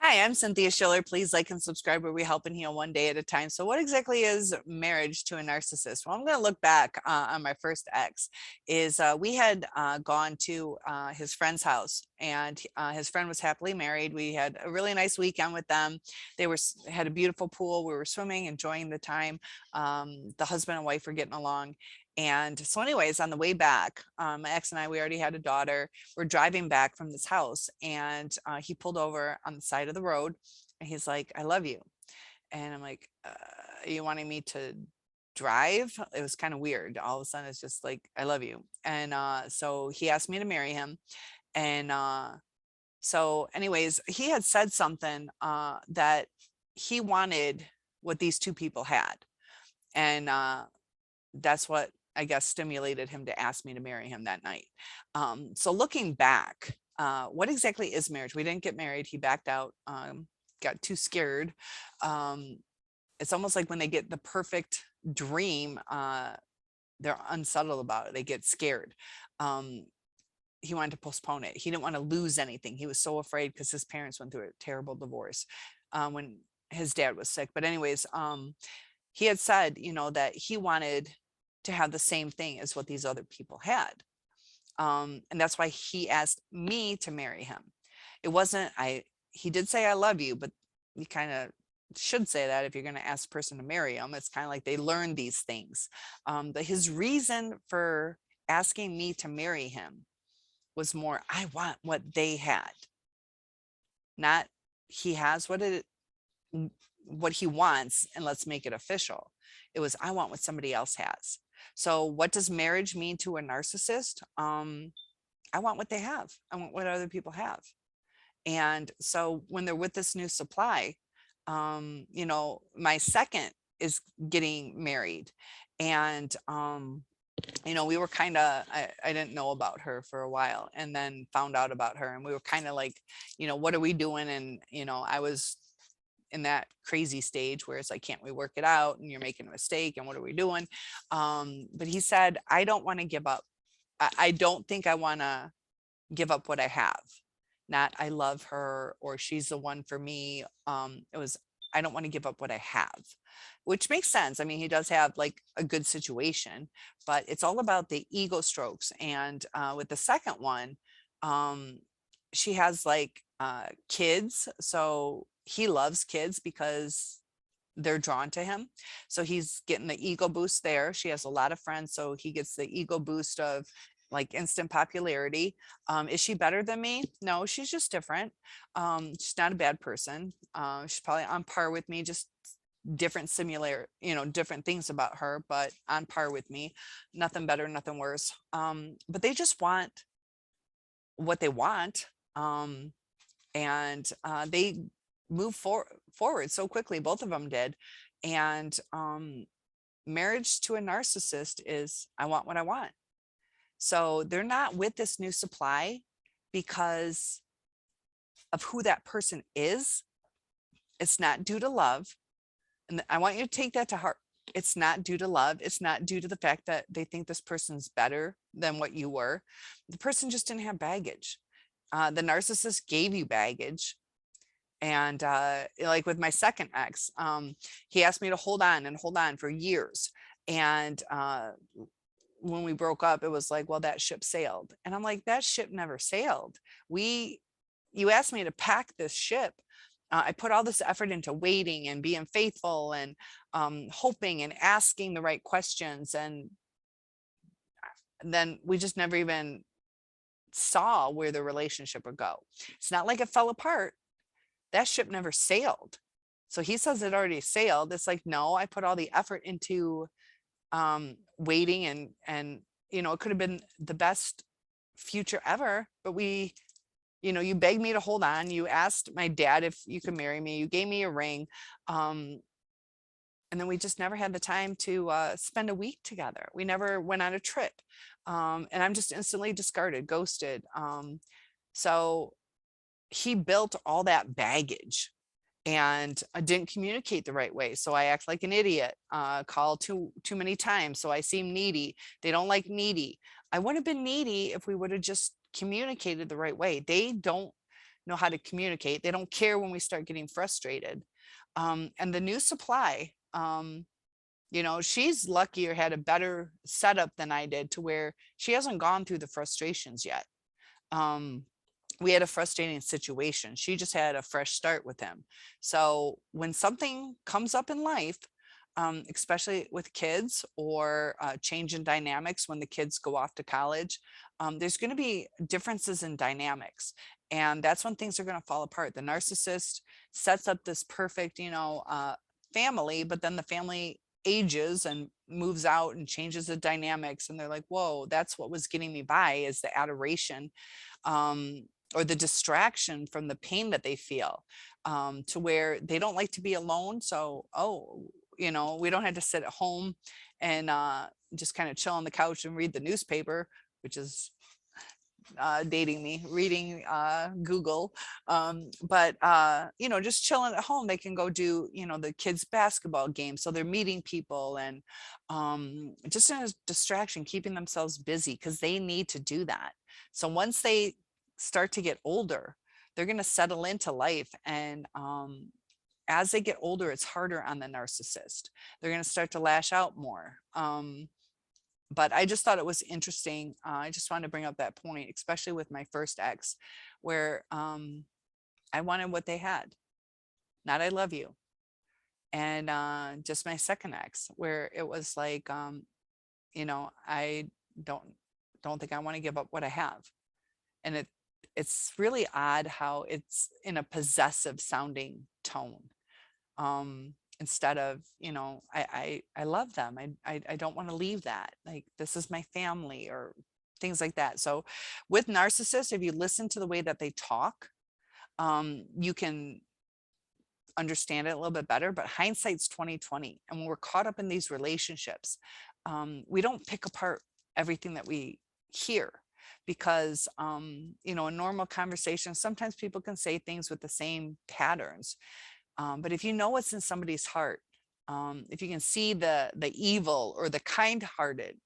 Hi, I'm Cynthia Schiller. Please like and subscribe where we help and heal one day at a time. So, what exactly is marriage to a narcissist? Well, I'm going to look back on my first ex. We had gone to his friend's house, and his friend was happily married. We had a really nice weekend with them. Had a beautiful pool. We were swimming, enjoying the time. The husband and wife were getting along. And so, anyways, on the way back, my ex and I, we already had a daughter. We're driving back from this house, and he pulled over on the side of the road, and he's like, "I love you." And I'm like, "Are you wanting me to drive?" It was kind of weird. All of a sudden, it's just like, "I love you." And so he asked me to marry him. And so, anyways, he had said something that he wanted what these two people had. And that's what I guess stimulated him to ask me to marry him that night. So looking back, what exactly is marriage? We didn't get married. He backed out, got too scared. Um, it's almost like when they get the perfect dream, they're unsettled about it. They get scared. Um, he wanted to postpone it. He didn't want to lose anything. He was so afraid because his parents went through a terrible divorce when his dad was sick. But anyways, he had said, that he wanted to have the same thing as what these other people had. And that's why he asked me to marry him. It wasn't, he did say, "I love you," but you kind of should say that if you're going to ask a person to marry him. It's kind of like they learn these things. But his reason for asking me to marry him was more, I want what they had, not he has what he wants and let's make it official. It was, I want what somebody else has. So what does marriage mean to a narcissist? I want what they have. I want what other people have. And so when they're with this new supply, my second is getting married. And we were kind of, I didn't know about her for a while and then found out about her, and we were kind of like, what are we doing? And I was in that crazy stage where it's like, can't we work it out, and you're making a mistake, and what are we doing? But he said, I don't want to give up. I don't think I want to give up what I have. Not I love her or she's the one for me. It was, I don't want to give up what I have, which makes sense. I mean, he does have like a good situation, but it's all about the ego strokes. And with the second one, um, she has like kids. So he loves kids because they're drawn to him. So he's getting the ego boost there. She has a lot of friends. So he gets the ego boost of like instant popularity. Is she better than me? No, she's just different. She's not a bad person. She's probably on par with me, just different things about her, but on par with me. Nothing better, nothing worse. But they just want what they want. And they move forward so quickly. Both of them did. And marriage to a narcissist is, I want what I want. So they're not with this new supply because of who that person is. It's not due to love. And I want you to take that to heart. It's not due to love. It's not due to the fact that they think this person's better than what you were. The person just didn't have baggage. The narcissist gave you baggage. And like with my second ex, he asked me to hold on and hold on for years. And when we broke up, it was like, well, that ship sailed. And I'm like, that ship never sailed. You asked me to pack this ship. I put all this effort into waiting and being faithful and hoping and asking the right questions. And then we just never even saw where the relationship would go. It's not like it fell apart. That ship never sailed. So he says it already sailed. It's like, no, I put all the effort into waiting and it could have been the best future ever, but you begged me to hold on. You asked my dad if you could marry me. You gave me a ring. And then we just never had the time to spend a week together. We never went on a trip. And I'm just instantly discarded, ghosted. So he built all that baggage, and I didn't communicate the right way. So I act like an idiot, call too many times. So I seem needy. They don't like needy. I would have been needy if we would have just communicated the right way. They don't know how to communicate. They don't care when we start getting frustrated. And the new supply, you know, she's lucky or had a better setup than I did to where she hasn't gone through the frustrations yet. Um, we had a frustrating situation. She just had a fresh start with him. So when something comes up in life, especially with kids or change in dynamics when the kids go off to college, there's going to be differences in dynamics. And that's when things are going to fall apart. The narcissist sets up this perfect, you know, family, but then the family ages and moves out and changes the dynamics. And they're like, whoa, that's what was getting me by, is the adoration. Um, or the distraction from the pain that they feel, to where they don't like to be alone. So, oh, you know, we don't have to sit at home and just kind of chill on the couch and read the newspaper, which is dating me, reading Google. But you know, just chilling at home, they can go do, you know, the kids basketball game. So they're meeting people and just in a distraction, keeping themselves busy because they need to do that. So once they start to get older, they're going to settle into life. And as they get older, it's harder on the narcissist. They're going to start to lash out more. But I just thought it was interesting. I just wanted to bring up that point, especially with my first ex, where I wanted what they had, not I love you. And just my second ex, where it was like, you know, I don't don't think I want to give up what I have. And it's really odd how it's in a possessive sounding tone. Instead of, you know, I love them. I don't want to leave that. Like, this is my family, or things like that. So with narcissists, if you listen to the way that they talk, you can understand it a little bit better. But hindsight's 2020. And when we're caught up in these relationships, we don't pick apart everything that we hear, because you know, in normal conversations, sometimes people can say things with the same patterns. But if you know what's in somebody's heart, if you can see the evil or the kind-hearted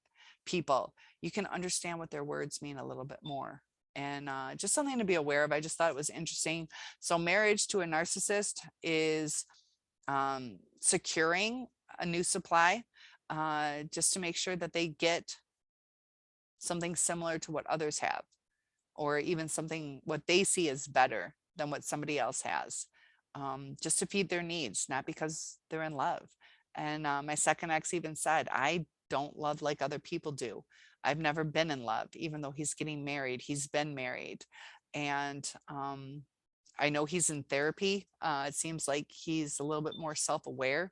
people, you can understand what their words mean a little bit more. And just something to be aware of. I just thought it was interesting. So marriage to a narcissist is securing a new supply, just to make sure that they get something similar to what others have, or even something what they see as better than what somebody else has, just to feed their needs, not because they're in love. And my second ex even said, I don't love like other people do. I've never been in love, even though he's getting married. He's been married. And I know he's in therapy. It seems like he's a little bit more self-aware,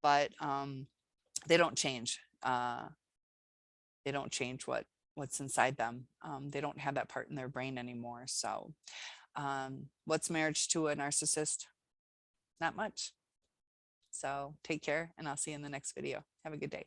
but they don't change. They don't change what's inside them. They don't have that part in their brain anymore. So what's marriage to a narcissist? Not much. So take care, and I'll see you in the next video. Have a good day.